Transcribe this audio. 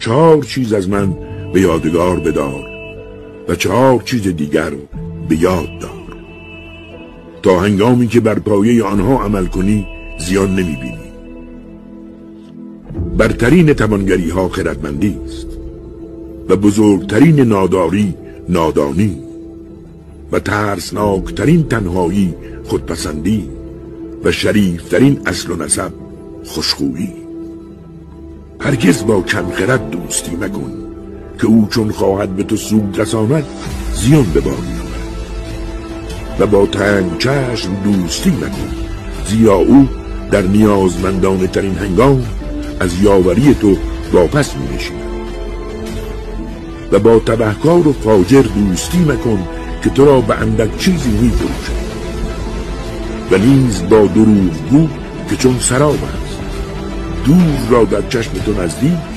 4 چیز از من به یادگار بدار و 4 چیز دیگر به یاد دار، تا هنگامی که بر پایه آنها عمل کنی زیان نمیبینی. برترین توانگری ها خردمندی است و بزرگترین ناداری نادانی و ترسناکترین تنهایی خودپسندی و شریفترین اصل و نسب خوشخویی. هرگز با کم خرد دوستی مکن که او چون خواهد به تو سود رساند زیان به بار می‌آورد، و با تنگ چشم دوستی مکن، زیرا او در نیازمندانه ترین هنگام از یاوری تو واپس می‌نشیند. و با تبهکار و فاجر دوستی مکن که تو را به اندک چیزی می‌فروشد، و نیز با دروغگو که چون سراب است، دور را در چشم تو نزدیک